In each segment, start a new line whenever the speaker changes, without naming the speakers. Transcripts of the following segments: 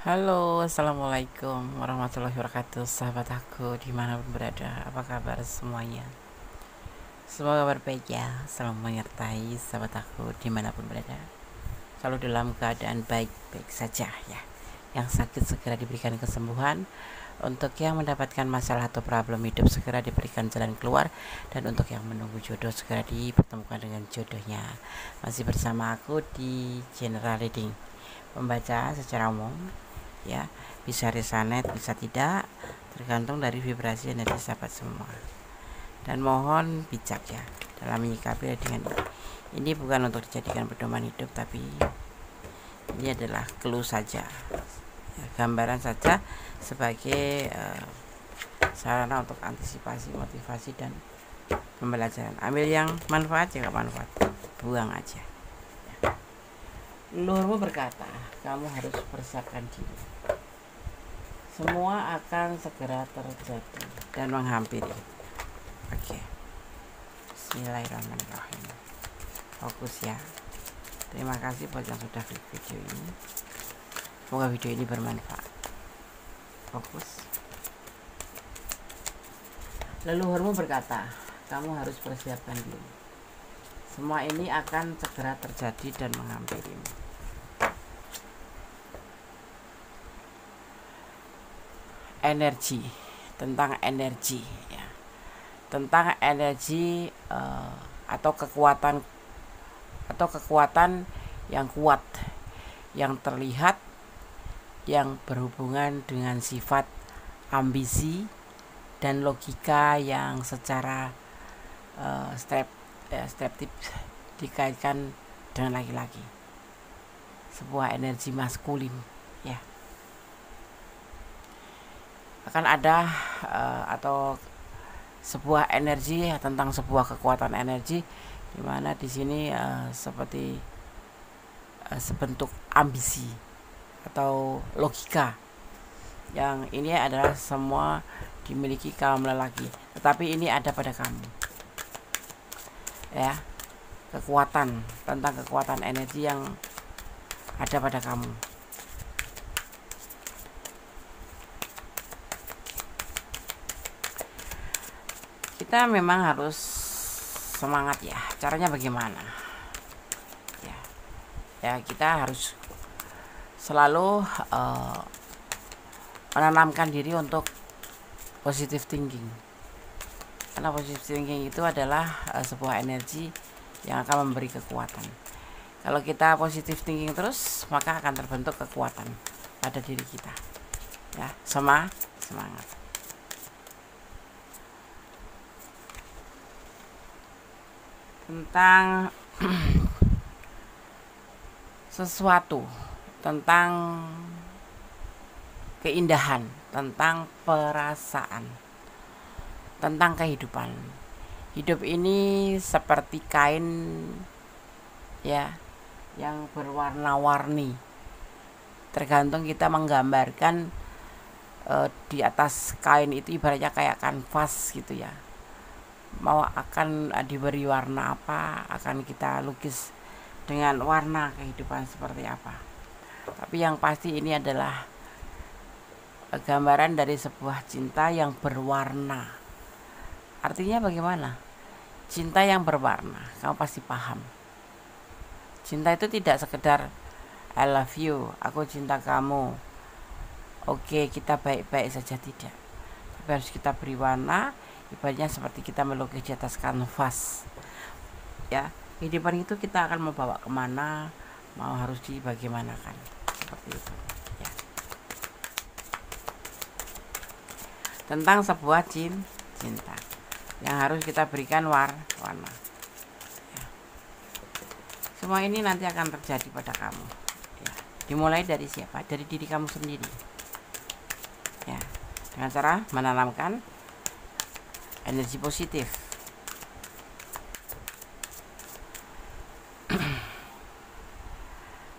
Halo, assalamualaikum warahmatullahi wabarakatuh, sahabat aku dimanapun berada. Apa kabar semuanya? Semoga kabar baik ya. Selalu menyertai sahabat aku dimanapun berada, selalu dalam keadaan baik-baik saja ya. Yang sakit segera diberikan kesembuhan, untuk yang mendapatkan masalah atau problem hidup segera diberikan jalan keluar, dan untuk yang menunggu jodoh segera dipertemukan dengan jodohnya. Masih bersama aku di General Reading, membaca secara umum ya, bisa resonate bisa tidak, tergantung dari vibrasi energi sahabat semua. Dan mohon bijak ya dalam menyikapi dengan ini bukan untuk dijadikan pedoman hidup, tapi ini adalah clue saja ya, gambaran saja sebagai sarana untuk antisipasi, motivasi, dan pembelajaran. Ambil yang manfaat, jika manfaat buang aja ya. Leluhurmu berkata, kamu harus persiapkan diri. Semua akan segera terjadi dan menghampiri. Oke. Bismillahirrahmanirrahim. Fokus ya. Terima kasih buat yang sudah klik video ini. Semoga video ini bermanfaat. Fokus. Leluhurmu berkata, kamu harus persiapkan diri. Semua ini akan segera terjadi dan menghampirimu. Energi, tentang energi ya, tentang energi atau kekuatan yang kuat, yang terlihat, yang berhubungan dengan sifat ambisi dan logika yang secara streptif dikaitkan dengan laki-laki, sebuah energi maskulin ya. Akan ada atau sebuah energi tentang sebuah kekuatan energi, di mana di sini seperti sebentuk ambisi atau logika, yang ini adalah semua dimiliki kaum lelaki, tetapi ini ada pada kamu ya, kekuatan, tentang kekuatan energi yang ada pada kamu. Kita memang harus semangat ya. Caranya bagaimana? Ya kita harus selalu menanamkan diri untuk positive thinking. Karena positive thinking itu adalah sebuah energi yang akan memberi kekuatan. Kalau kita positive thinking terus, maka akan terbentuk kekuatan pada diri kita. Ya, semangat. Tentang sesuatu, tentang keindahan, tentang perasaan, tentang kehidupan. Hidup ini seperti kain ya, yang berwarna-warni. Tergantung kita menggambarkan di atas kain itu, ibaratnya kayak kanvas gitu ya. Mau akan diberi warna apa, akan kita lukis dengan warna kehidupan seperti apa. Tapi yang pasti ini adalah gambaran dari sebuah cinta yang berwarna. Artinya bagaimana? Cinta yang berwarna, kamu pasti paham. Cinta itu tidak sekedar I love you, aku cinta kamu, oke kita baik-baik saja, tidak. Tapi harus kita beri warna. Ibaratnya seperti kita melukis di atas kanvas ya. Kehidupan itu kita akan membawa kemana, mau harus dibagaimanakan, seperti itu ya. Tentang sebuah cinta yang harus kita berikan warna ya. Semua ini nanti akan terjadi pada kamu ya. Dimulai dari siapa? Dari diri kamu sendiri ya, dengan cara menanamkan energi positif.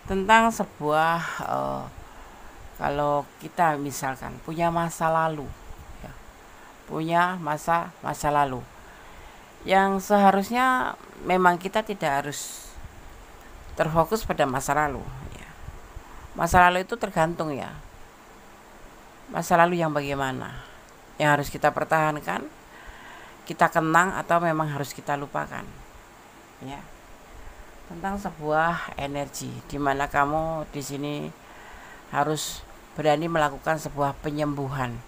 Tentang sebuah kalau kita misalkan punya masa lalu ya, punya masa lalu yang seharusnya memang kita tidak harus terfokus pada masa lalu ya. Masa lalu itu tergantung ya, Masa lalu yang bagaimana? Yang harus kita pertahankan, kita kenang, atau memang harus kita lupakan? Ya. Tentang sebuah energi di mana kamu di sini harus berani melakukan sebuah penyembuhan,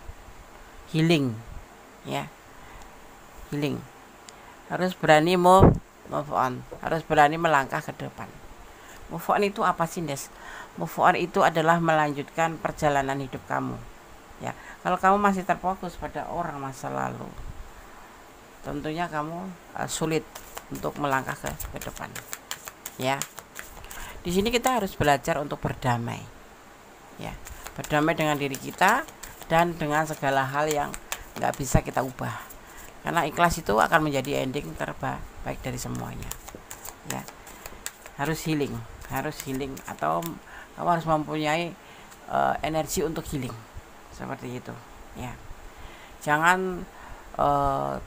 healing, ya. Healing. Harus berani move on, harus berani melangkah ke depan. Move on itu apa sih, Des? Move on itu adalah melanjutkan perjalanan hidup kamu. Ya, kalau kamu masih terfokus pada orang masa lalu, tentunya kamu sulit untuk melangkah ke depan. Ya, di sini kita harus belajar untuk berdamai. Ya, berdamai dengan diri kita dan dengan segala hal yang nggak bisa kita ubah. Karena ikhlas itu akan menjadi ending terbaik dari semuanya. Ya, harus healing atau kamu harus mempunyai energi untuk healing. Seperti itu, ya. Jangan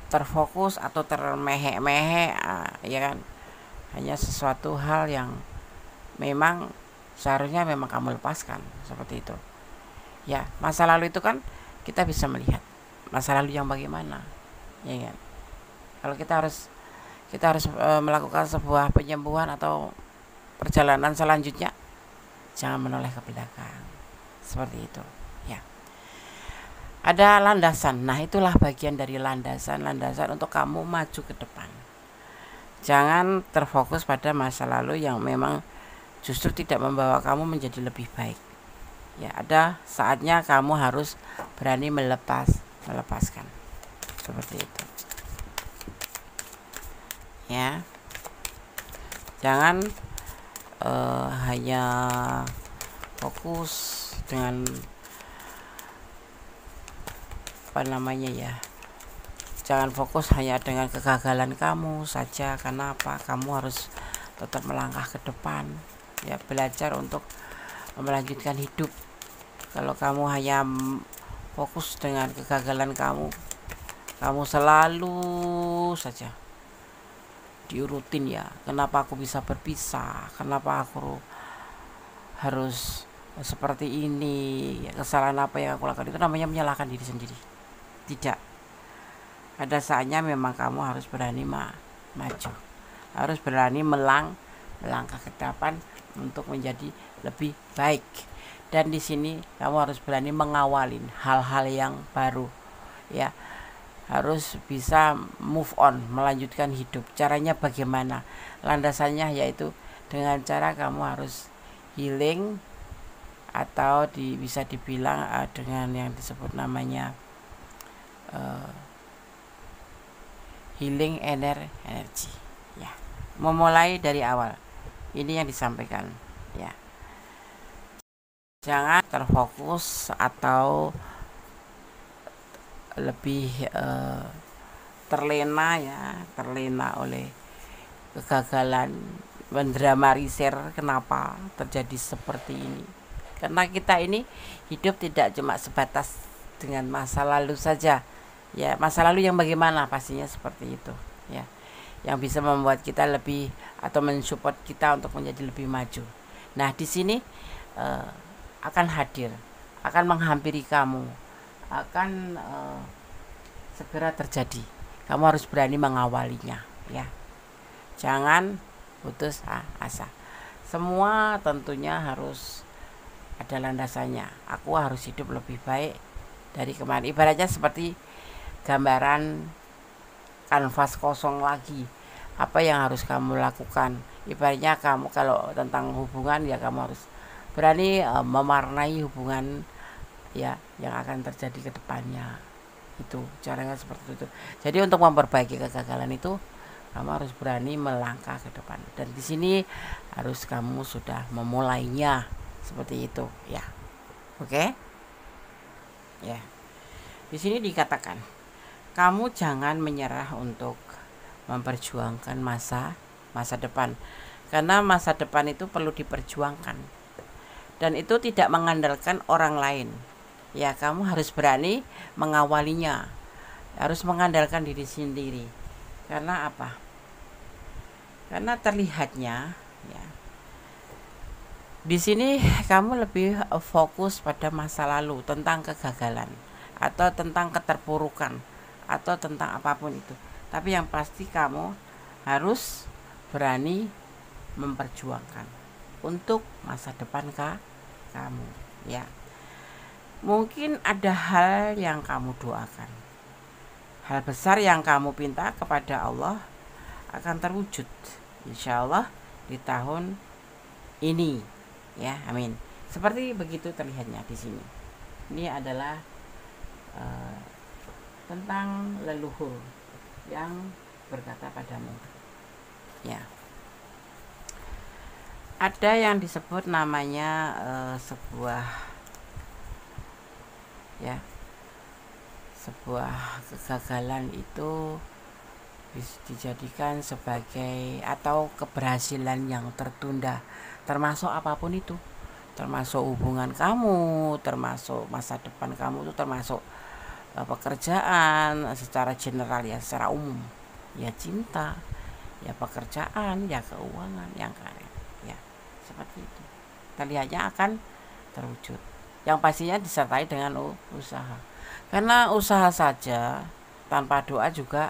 terfokus atau termehe-mehe, ya kan, hanya sesuatu hal yang memang seharusnya memang kamu lepaskan, seperti itu. Ya, masa lalu itu kan kita bisa melihat masa lalu yang bagaimana, ya kan. Kalau kita harus melakukan sebuah penyembuhan atau perjalanan selanjutnya, jangan menoleh ke belakang, seperti itu, ya. Ada landasan. Nah, itulah bagian dari landasan untuk kamu maju ke depan. Jangan terfokus pada masa lalu yang memang justru tidak membawa kamu menjadi lebih baik. Ya, ada saatnya kamu harus berani melepaskan. Seperti itu. Ya. Jangan hanya fokus dengan jangan fokus hanya dengan kegagalan kamu saja. Karena apa? Kamu harus tetap melangkah ke depan, ya, belajar untuk melanjutkan hidup. Kalau kamu hanya fokus dengan kegagalan kamu selalu saja diurutin, ya, kenapa aku bisa berpisah, kenapa aku harus seperti ini, ya, kesalahan apa yang aku lakukan. Itu namanya menyalahkan diri sendiri. Tidak. Ada saatnya memang kamu harus berani maju, harus berani melangkah ke depan untuk menjadi lebih baik. Dan di sini kamu harus berani mengawalin hal-hal yang baru, ya. Harus bisa move on, melanjutkan hidup. Caranya bagaimana? Landasannya yaitu dengan cara kamu harus healing, atau bisa dibilang dengan yang disebut namanya healing energi, ya. Memulai dari awal, ini yang disampaikan, ya. Jangan terfokus atau lebih terlena oleh kegagalan, mendramatisir kenapa terjadi seperti ini. Karena kita ini hidup tidak cuma sebatas dengan masa lalu saja. Ya, masa lalu yang bagaimana, pastinya seperti itu, ya. Yang bisa membuat kita lebih atau mensupport kita untuk menjadi lebih maju. Nah, di sini akan hadir, akan menghampiri kamu, akan segera terjadi. Kamu harus berani mengawalinya, ya. Jangan putus asa. Semua tentunya harus ada landasannya. Aku harus hidup lebih baik dari kemarin. Ibaratnya seperti gambaran kanvas kosong lagi. Apa yang harus kamu lakukan? Ibaratnya kamu kalau tentang hubungan, ya, kamu harus berani mewarnai hubungan, ya, yang akan terjadi ke depannya. Itu caranya seperti itu. Jadi untuk memperbaiki kegagalan itu, kamu harus berani melangkah ke depan. Dan di sini harus kamu sudah memulainya seperti itu, ya. Oke? Ya. Di sini dikatakan, kamu jangan menyerah untuk memperjuangkan masa depan. Karena masa depan itu perlu diperjuangkan. Dan itu tidak mengandalkan orang lain. Ya, kamu harus berani mengawalinya. Harus mengandalkan diri sendiri. Karena apa? Karena terlihatnya, ya, Di sini kamu lebih fokus pada masa lalu, tentang kegagalan atau tentang keterpurukan atau tentang apapun itu. Tapi yang pasti kamu harus berani memperjuangkan untuk masa depan kamu, ya. Mungkin ada hal yang kamu doakan, hal besar yang kamu pinta kepada Allah akan terwujud, insya Allah di tahun ini, ya, amin. Seperti begitu terlihatnya di sini. Ini adalah tentang leluhur yang berkata padamu, ya. Ada yang disebut namanya sebuah kegagalan itu bisa dijadikan sebagai atau keberhasilan yang tertunda, termasuk apapun itu, termasuk hubungan kamu, termasuk masa depan kamu, itu termasuk pekerjaan secara general, ya, secara umum, ya, cinta, ya, pekerjaan, ya, keuangan, yang karir, ya, seperti itu terlihatnya akan terwujud, yang pastinya disertai dengan usaha, karena usaha saja tanpa doa juga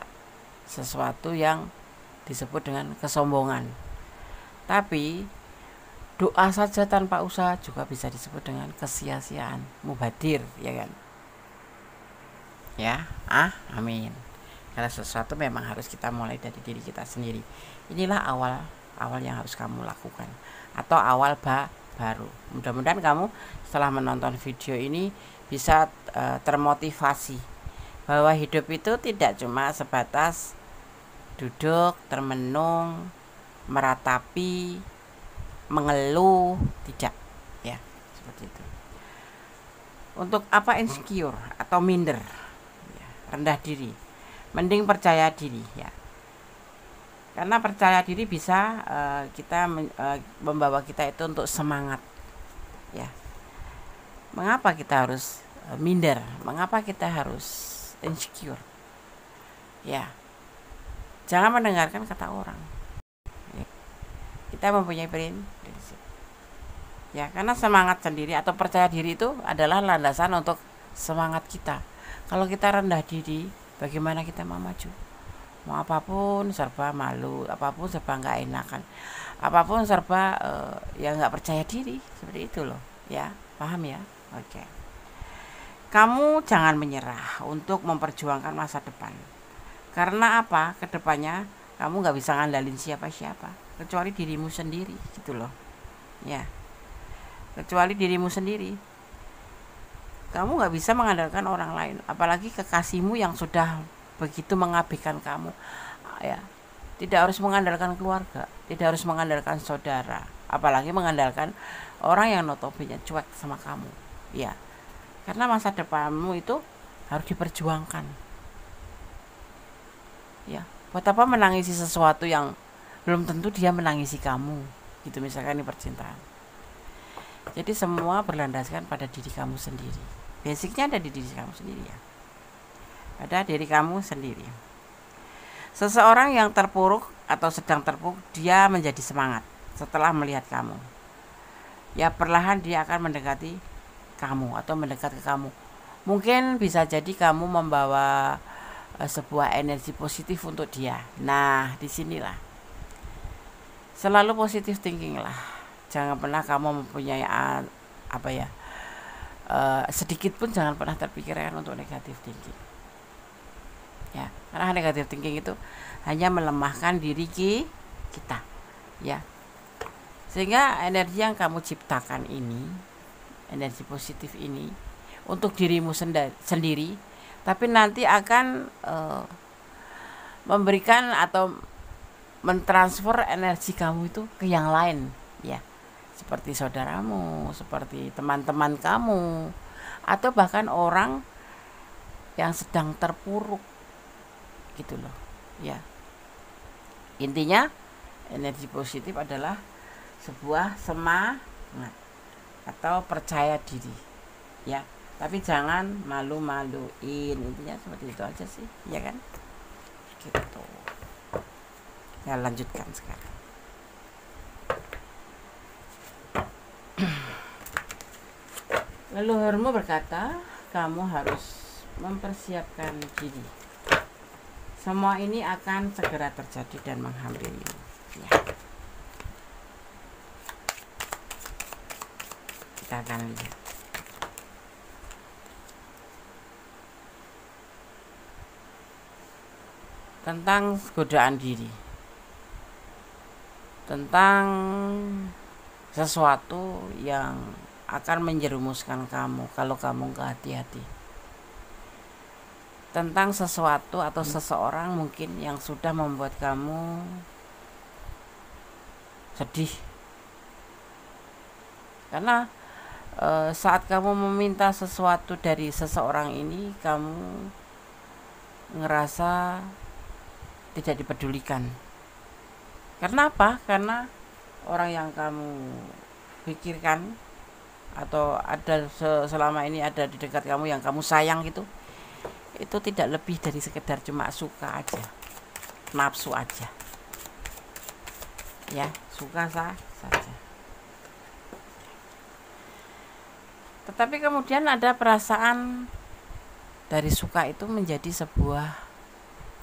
sesuatu yang disebut dengan kesombongan. Tapi doa saja tanpa usaha juga bisa disebut dengan kesia-siaan, mubadir, ya kan? Ya, amin. Karena sesuatu memang harus kita mulai dari diri kita sendiri. Inilah awal yang harus kamu lakukan, atau awal baru. Mudah-mudahan kamu setelah menonton video ini bisa termotivasi bahwa hidup itu tidak cuma sebatas duduk, termenung, meratapi, mengeluh, tidak, ya, seperti itu. Untuk apa insecure atau minder, ya, rendah diri, mending percaya diri, ya, karena percaya diri bisa membawa kita itu untuk semangat, ya. Mengapa kita harus minder? Mengapa kita harus insecure? Ya, jangan mendengarkan kata orang. Kita mempunyai prinsip. Ya, karena semangat sendiri atau percaya diri itu adalah landasan untuk semangat kita. Kalau kita rendah diri, bagaimana kita mau maju? Mau apapun serba malu, apapun serba nggak enakan, apapun serba ya nggak percaya diri, seperti itu loh. Ya, paham ya? Oke. Kamu jangan menyerah untuk memperjuangkan masa depan. Karena apa? Kedepannya kamu nggak bisa ngandalin siapa-siapa kecuali dirimu sendiri, gitu loh, ya. Kecuali dirimu sendiri. Kamu nggak bisa mengandalkan orang lain, apalagi kekasihmu yang sudah begitu mengabaikan kamu, ya. Tidak harus mengandalkan keluarga, tidak harus mengandalkan saudara, apalagi mengandalkan orang yang notabene cuek sama kamu, ya. Karena masa depanmu itu harus diperjuangkan. Ya, buat apa menangisi sesuatu yang belum tentu dia menangisi kamu, gitu, misalkan ini percintaan. Jadi semua berlandaskan pada diri kamu sendiri. Basicnya ada di diri kamu sendiri, ya. Ada diri kamu sendiri. Seseorang yang terpuruk atau sedang terpuruk, dia menjadi semangat setelah melihat kamu. Ya, perlahan dia akan mendekati kamu atau mendekat ke kamu. Mungkin bisa jadi kamu membawa sebuah energi positif untuk dia. Nah, disinilah selalu positif thinking lah. Jangan pernah kamu mempunyai sedikit pun jangan pernah terpikirkan untuk negatif thinking, ya, karena negatif thinking itu hanya melemahkan diri kita, ya. Sehingga energi yang kamu ciptakan ini, energi positif ini untuk dirimu sendiri, tapi nanti akan memberikan atau mentransfer energi kamu itu ke yang lain, ya, seperti saudaramu, seperti teman-teman kamu, atau bahkan orang yang sedang terpuruk, gitu loh, ya. Intinya energi positif adalah sebuah semangat atau percaya diri, ya. Tapi jangan malu-maluin, intinya seperti itu aja sih, ya kan? Gitu. Ya, lanjutkan sekarang. Leluhurmu berkata, kamu harus mempersiapkan diri. Semua ini akan segera terjadi dan menghampirimu. Ya. Kita akan lihat. Tentang godaan diri, tentang sesuatu yang akan menjerumuskan kamu kalau kamu gak hati-hati, tentang sesuatu atau seseorang mungkin yang sudah membuat kamu sedih, karena saat kamu meminta sesuatu dari seseorang ini, kamu ngerasa tidak dipedulikan. Karena apa? Karena orang yang kamu pikirkan atau ada selama ini ada di dekat kamu yang kamu sayang itu tidak lebih dari sekedar cuma suka aja, nafsu aja, ya, suka saja. Tetapi kemudian ada perasaan dari suka itu menjadi sebuah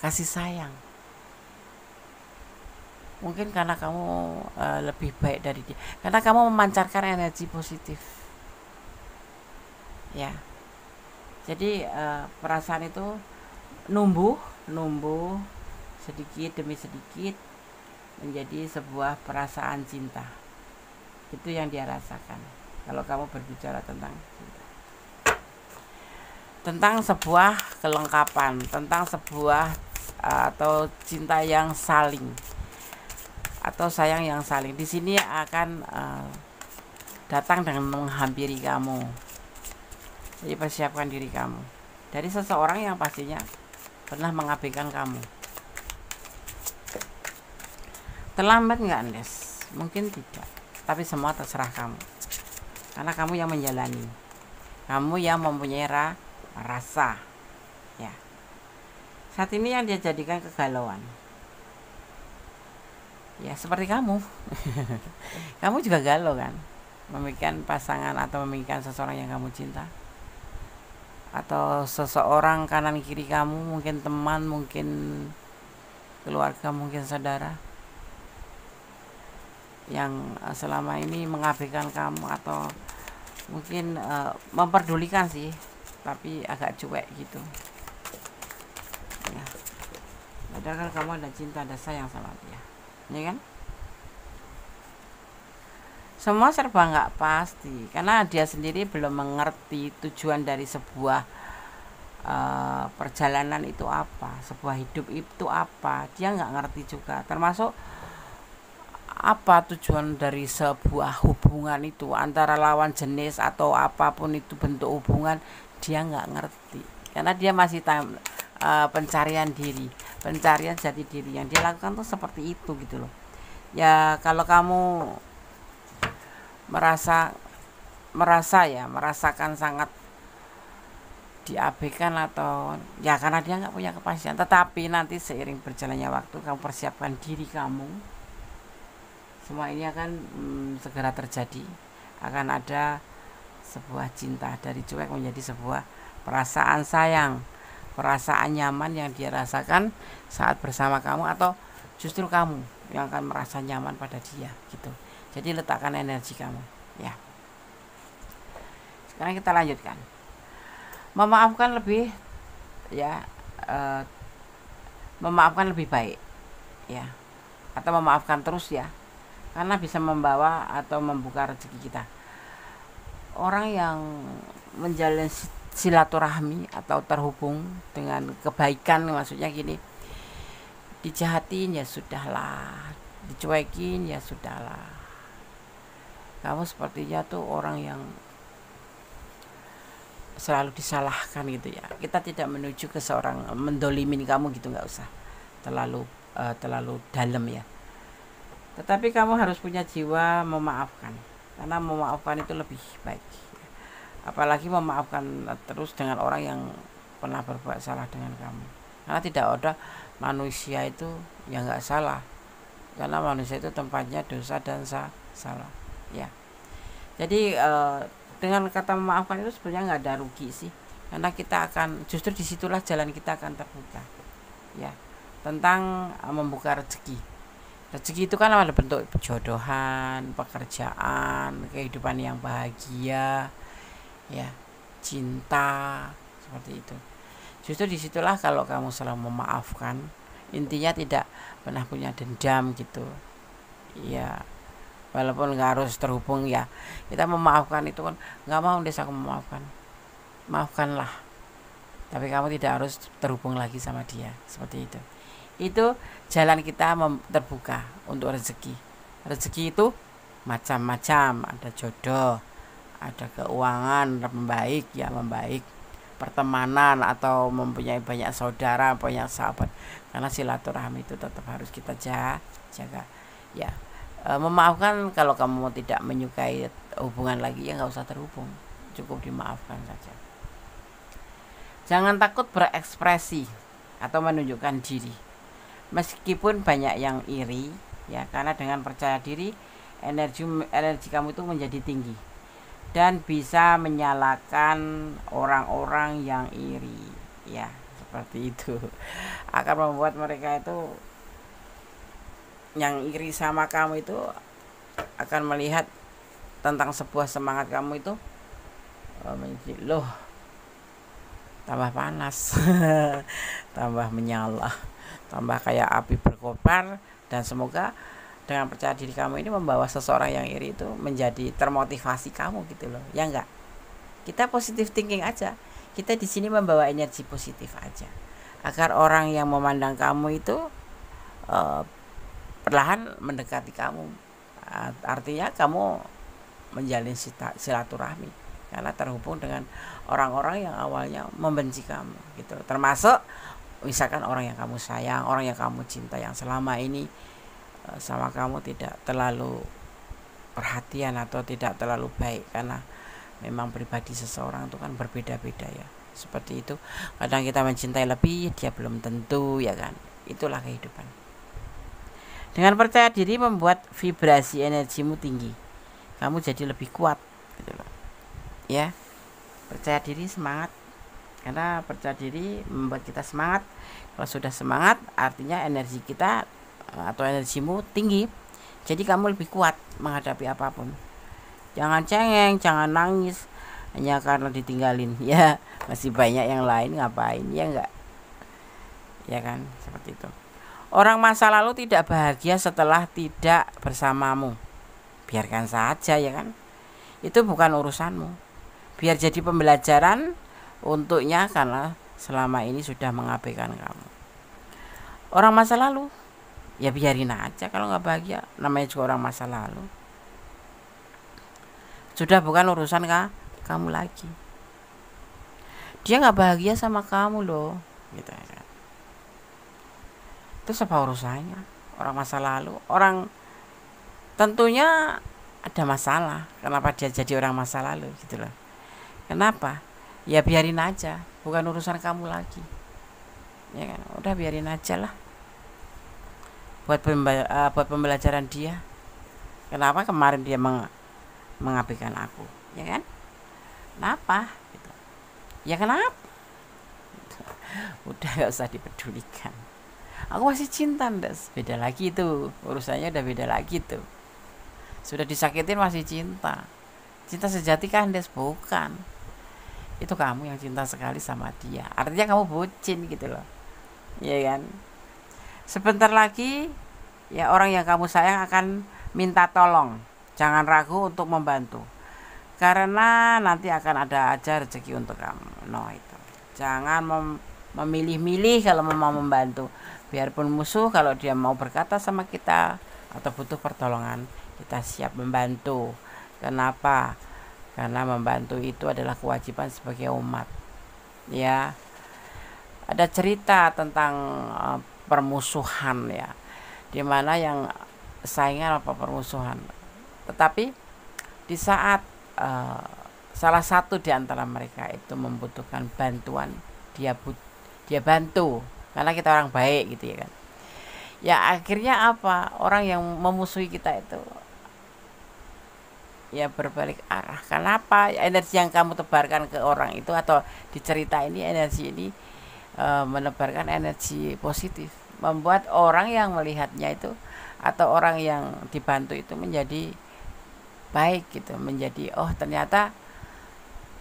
kasih sayang. Mungkin karena kamu lebih baik dari dia, karena kamu memancarkan energi positif, ya. Jadi perasaan itu numbuh sedikit demi sedikit menjadi sebuah perasaan cinta. Itu yang dia rasakan kalau kamu berbicara tentang cinta, tentang sebuah kelengkapan, tentang sebuah atau cinta yang saling atau sayang yang saling. Di sini akan datang dengan menghampiri kamu. Jadi persiapkan diri kamu dari seseorang yang pastinya pernah mengabaikan kamu. Terlambat nggak, Andes? Mungkin tidak, tapi semua terserah kamu, karena kamu yang menjalani, kamu yang mempunyai rasa, ya. Saat ini yang dia jadikan kegalauan, ya, seperti kamu. Kamu juga galau kan, memikirkan pasangan atau memikirkan seseorang yang kamu cinta, atau seseorang kanan kiri kamu, mungkin teman, mungkin keluarga, mungkin saudara yang selama ini mengabaikan kamu, atau mungkin memperdulikan sih, tapi agak cuek gitu, ya. Padahal kamu ada cinta, ada sayang sama dia, ya kan? Semua serba nggak pasti, karena dia sendiri belum mengerti tujuan dari sebuah perjalanan itu apa, sebuah hidup itu apa. Dia nggak ngerti juga, termasuk apa tujuan dari sebuah hubungan itu antara lawan jenis atau apapun itu bentuk hubungan. Dia nggak ngerti, karena dia masih pencarian diri, pencarian jati diri. Yang dia lakukan tuh seperti itu gitu loh. Ya, kalau kamu merasakan sangat diabaikan, atau ya karena dia nggak punya kepastian. Tetapi nanti seiring berjalannya waktu, kamu persiapkan diri kamu, semua ini akan segera terjadi. Akan ada sebuah cinta, dari cuek menjadi sebuah perasaan sayang, perasaan nyaman yang dia rasakan saat bersama kamu, atau justru kamu yang akan merasa nyaman pada dia gitu. Jadi letakkan energi kamu, ya. Sekarang kita lanjutkan. Memaafkan lebih, ya, memaafkan lebih baik, ya, atau memaafkan terus, ya, karena bisa membawa atau membuka rezeki kita. Orang yang menjalin silaturahmi atau terhubung dengan kebaikan, maksudnya gini, dijahatin ya sudahlah, dicuekin ya sudahlah. Kamu sepertinya tuh orang yang selalu disalahkan gitu, ya. Kita tidak menuju ke seorang mendolimin kamu gitu, nggak usah terlalu dalam, ya. Tetapi kamu harus punya jiwa memaafkan, karena memaafkan itu lebih baik, apalagi memaafkan terus dengan orang yang pernah berbuat salah dengan kamu. Karena tidak ada manusia itu yang nggak salah, karena manusia itu tempatnya dosa dan salah, ya. Jadi dengan kata memaafkan itu sebenarnya nggak ada rugi sih, karena kita akan justru disitulah jalan kita akan terbuka ya, tentang membuka rezeki. Rezeki itu kan ada bentuk jodohan, pekerjaan, kehidupan yang bahagia ya, cinta, seperti itu. Justru disitulah kalau kamu selalu memaafkan, intinya tidak pernah punya dendam gitu ya, walaupun nggak harus terhubung ya, kita memaafkan itu kan nggak mau desa aku memaafkan, maafkanlah, tapi kamu tidak harus terhubung lagi sama dia, seperti itu jalan kita terbuka untuk rezeki. Rezeki itu macam-macam, ada jodoh, ada keuangan membaik ya, membaik, pertemanan atau mempunyai banyak saudara, banyak sahabat, karena silaturahmi itu tetap harus kita jaga ya. Memaafkan, kalau kamu tidak menyukai hubungan lagi ya nggak usah terhubung, cukup dimaafkan saja. Jangan takut berekspresi atau menunjukkan diri, meskipun banyak yang iri ya, karena dengan percaya diri energi kamu itu menjadi tinggi dan bisa menyalakan orang-orang yang iri ya, seperti itu akan membuat mereka itu yang iri sama kamu itu akan melihat tentang sebuah semangat kamu itu loh, tambah panas tambah menyala, tambah kayak api berkobar. Dan semoga dengan percaya diri kamu ini membawa seseorang yang iri itu menjadi termotivasi kamu gitu loh, ya enggak? Kita positive thinking aja, kita di sini membawa energi positif aja, agar orang yang memandang kamu itu perlahan mendekati kamu. Artinya kamu menjalin silaturahmi karena terhubung dengan orang-orang yang awalnya membenci kamu gitu, termasuk misalkan orang yang kamu sayang, orang yang kamu cinta, yang selama ini sama kamu tidak terlalu perhatian atau tidak terlalu baik, karena memang pribadi seseorang itu kan berbeda-beda ya, seperti itu. Kadang kita mencintai lebih, dia belum tentu ya kan, itulah kehidupan. Dengan percaya diri membuat vibrasi energimu tinggi, kamu jadi lebih kuat gitu loh ya. Percaya diri, semangat, karena percaya diri membuat kita semangat. Kalau sudah semangat artinya energi kita atau energimu tinggi, jadi kamu lebih kuat menghadapi apapun. Jangan cengeng, jangan nangis hanya karena ditinggalin ya, masih banyak yang lain, ngapain ya enggak, ya kan, seperti itu. Orang masa lalu tidak bahagia setelah tidak bersamamu, biarkan saja ya kan, itu bukan urusanmu. Biar jadi pembelajaran untuknya, karena selama ini sudah mengabaikan kamu. Orang masa lalu ya biarin aja, kalau nggak bahagia, namanya juga orang masa lalu, sudah bukan urusan kamu lagi. Dia nggak bahagia sama kamu loh gitu ya. Itu apa urusannya? Orang masa lalu, orang tentunya ada masalah, kenapa dia jadi orang masa lalu gitu loh. Kenapa? Ya biarin aja, bukan urusan kamu lagi ya kan, udah biarin aja lah, buat pembelajaran dia. Kenapa kemarin dia mengabaikan aku ya kan, kenapa gitu. Ya kenapa, udah gak usah dipedulikan. Aku masih cinta, ndas, beda lagi tuh urusannya, udah beda lagi tuh. Sudah disakitin masih cinta. Cinta sejati kan, ndas, bukan. Itu kamu yang cinta sekali sama dia, artinya kamu bucin gitu loh, ya kan. Sebentar lagi ya orang yang kamu sayang akan minta tolong, jangan ragu untuk membantu, karena nanti akan ada aja rezeki untuk kamu. No, itu jangan memilih-milih kalau mau membantu. Biarpun musuh, kalau dia mau berkata sama kita atau butuh pertolongan, kita siap membantu. Kenapa? Karena membantu itu adalah kewajiban sebagai umat ya. Ada cerita tentang permusuhan ya, dimana yang saingan apa permusuhan, tetapi di saat salah satu di antara mereka itu membutuhkan bantuan, dia bantu, karena kita orang baik gitu ya kan. Ya akhirnya apa, orang yang memusuhi kita itu ya berbalik arah. Kenapa? Energi yang kamu tebarkan ke orang itu atau di cerita ini, energi ini menebarkan energi positif, membuat orang yang melihatnya itu atau orang yang dibantu itu menjadi baik gitu, menjadi oh ternyata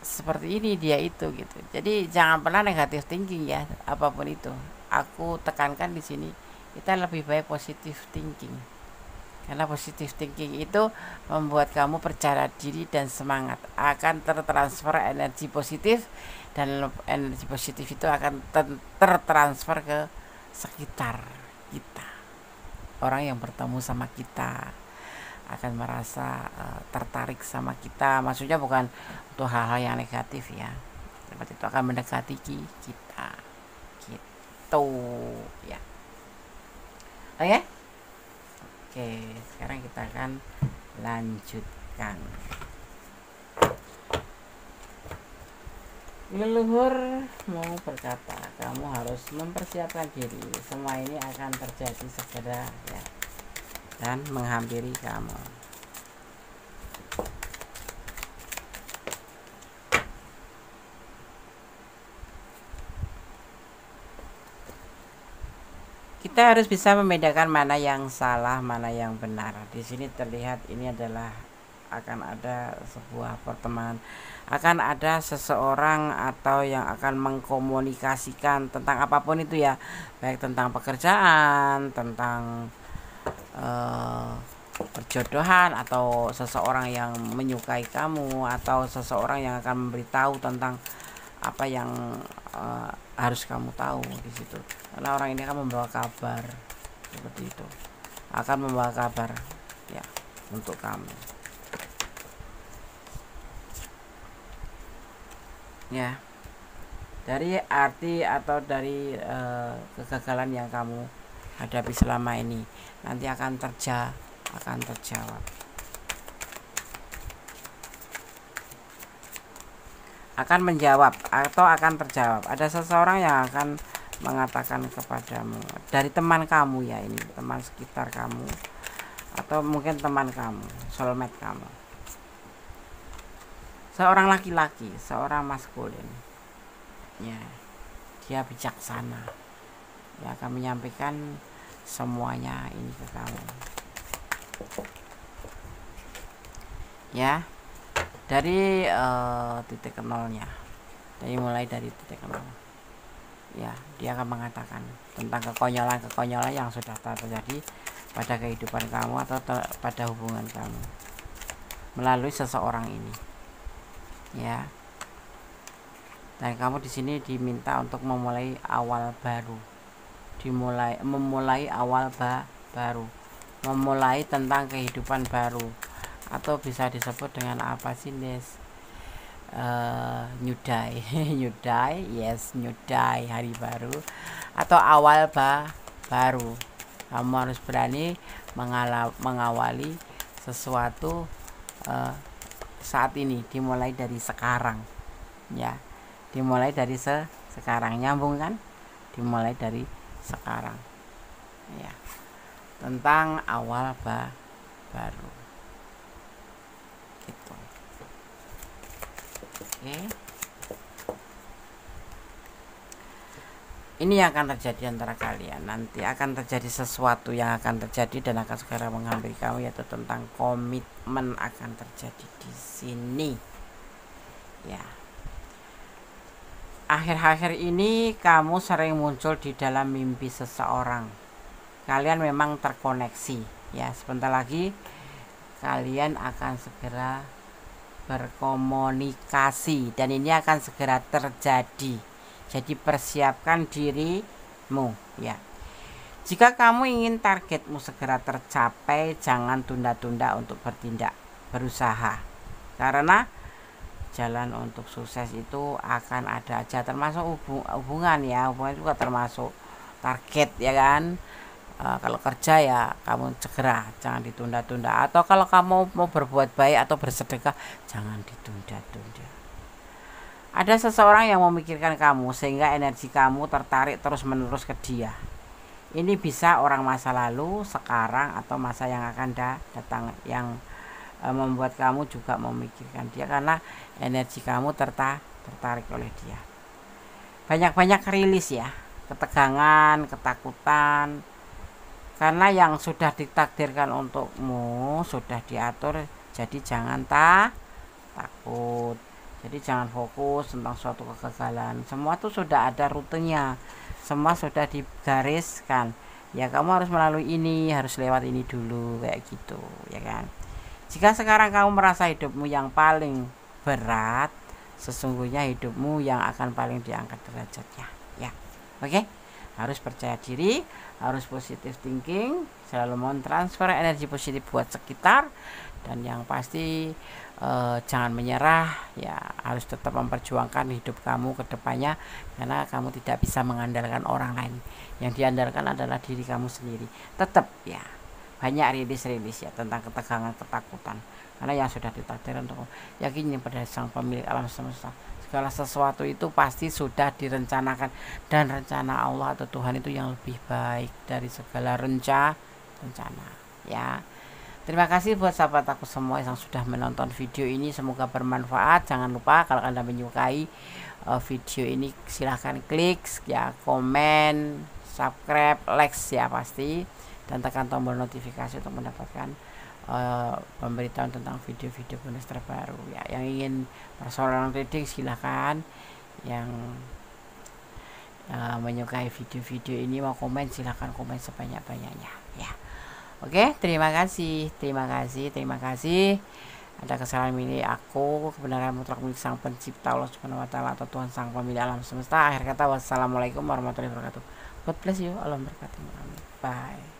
seperti ini dia itu gitu. Jadi jangan pernah negatif thinking ya, apapun itu. Aku tekankan di sini kita lebih baik positif thinking. Karena positif thinking itu membuat kamu percaya diri dan semangat, akan tertransfer energi positif, dan energi positif itu akan tertransfer ke sekitar kita. Orang yang bertemu sama kita akan merasa tertarik sama kita, maksudnya bukan untuk hal-hal yang negatif ya, seperti itu, akan mendekati kita gitu ya. Oke. Oke, sekarang kita akan lanjutkan. Leluhur mau berkata, kamu harus mempersiapkan diri. Semua ini akan terjadi segera ya, dan menghampiri kamu. Kita harus bisa membedakan mana yang salah, mana yang benar. Di sini terlihat ini adalah akan ada sebuah pertemanan, akan ada seseorang atau yang akan mengkomunikasikan tentang apapun itu ya, baik tentang pekerjaan, tentang perjodohan, atau seseorang yang menyukai kamu, atau seseorang yang akan memberitahu tentang apa yang harus kamu tahu di situ. Karena orang ini akan membawa kabar seperti itu, akan membawa kabar ya untuk kamu ya, dari arti atau dari kegagalan yang kamu hadapi selama ini nanti akan terjawab, akan menjawab atau akan terjawab. Ada seseorang yang akan mengatakan kepadamu dari teman kamu ya, ini teman sekitar kamu atau mungkin teman kamu, soulmate kamu, seorang laki-laki, seorang maskulin ya, dia bijaksana ya, akan menyampaikan semuanya ini ke kamu ya, dari titik nolnya, mulai dari titik nol ya. Dia akan mengatakan tentang kekonyolan yang sudah terjadi pada kehidupan kamu atau pada hubungan kamu melalui seseorang ini ya. Dan kamu di sini diminta untuk memulai awal baru, memulai awal baru, memulai tentang kehidupan baru, atau bisa disebut dengan apa sih Des? New day new day, yes, new day, hari baru atau awal baru. Kamu harus berani mengawali sesuatu saat ini, dimulai dari sekarang ya, dimulai dari sekarang, nyambung kan, dimulai dari sekarang ya, tentang awal baru gitu. Oke. Ini yang akan terjadi antara kalian. Nanti akan terjadi sesuatu yang akan terjadi dan akan segera menghampiri kamu, yaitu tentang komitmen akan terjadi di sini. Ya. Akhir-akhir ini kamu sering muncul di dalam mimpi seseorang. Kalian memang terkoneksi. Ya, sebentar lagi kalian akan segera berkomunikasi dan ini akan segera terjadi. Jadi persiapkan dirimu ya. Jika kamu ingin targetmu segera tercapai, jangan tunda-tunda untuk bertindak, berusaha. Karena jalan untuk sukses itu akan ada aja, termasuk hubungan ya. Hubungan juga termasuk target ya kan. Kalau kerja ya kamu segera, jangan ditunda-tunda. Atau kalau kamu mau berbuat baik atau bersedekah, jangan ditunda-tunda. Ada seseorang yang memikirkan kamu sehingga energi kamu tertarik terus-menerus ke dia. Ini bisa orang masa lalu, sekarang, atau masa yang akan datang, yang membuat kamu juga memikirkan dia, karena energi kamu tertarik oleh dia. Banyak-banyak rilis ya, ketegangan, ketakutan, karena yang sudah ditakdirkan untukmu sudah diatur. Jadi jangan takut, jadi jangan fokus tentang suatu kegagalan. Semua tuh sudah ada rutenya, semua sudah digariskan ya. Kamu harus melalui ini, harus lewat ini dulu, kayak gitu ya kan. Jika sekarang kamu merasa hidupmu yang paling berat, sesungguhnya hidupmu yang akan paling diangkat derajatnya ya. Oke, harus percaya diri, harus positive thinking, selalu mentransfer energi positif buat sekitar, dan yang pasti jangan menyerah ya. Harus tetap memperjuangkan hidup kamu ke depannya, karena kamu tidak bisa mengandalkan orang lain. Yang diandalkan adalah diri kamu sendiri. Tetap ya, banyak rilis ya tentang ketegangan, ketakutan, karena yang sudah ditakdirkan untuk yakin pada Sang Pemilik alam semesta. Segala sesuatu itu pasti sudah direncanakan, dan rencana Allah atau Tuhan itu yang lebih baik dari segala rencana ya. Terima kasih buat sahabat aku semua yang sudah menonton video ini, semoga bermanfaat. Jangan lupa kalau Anda menyukai video ini, silahkan klik ya, komen, subscribe, like ya pasti, dan tekan tombol notifikasi untuk mendapatkan pemberitahuan tentang video-video bonus terbaru ya. Yang ingin personal reading silahkan. Yang menyukai video-video ini mau komen, silahkan komen sebanyak-banyaknya ya. Oke, terima kasih. Ada kesalahan milik aku, kebenaran mutlak milik Sang Pencipta Allah Subhanahu wa taala atau Tuhan Sang Pemilik alam semesta. Akhir kata, wassalamualaikum warahmatullahi wabarakatuh. God bless you. Allah berkati. Bye.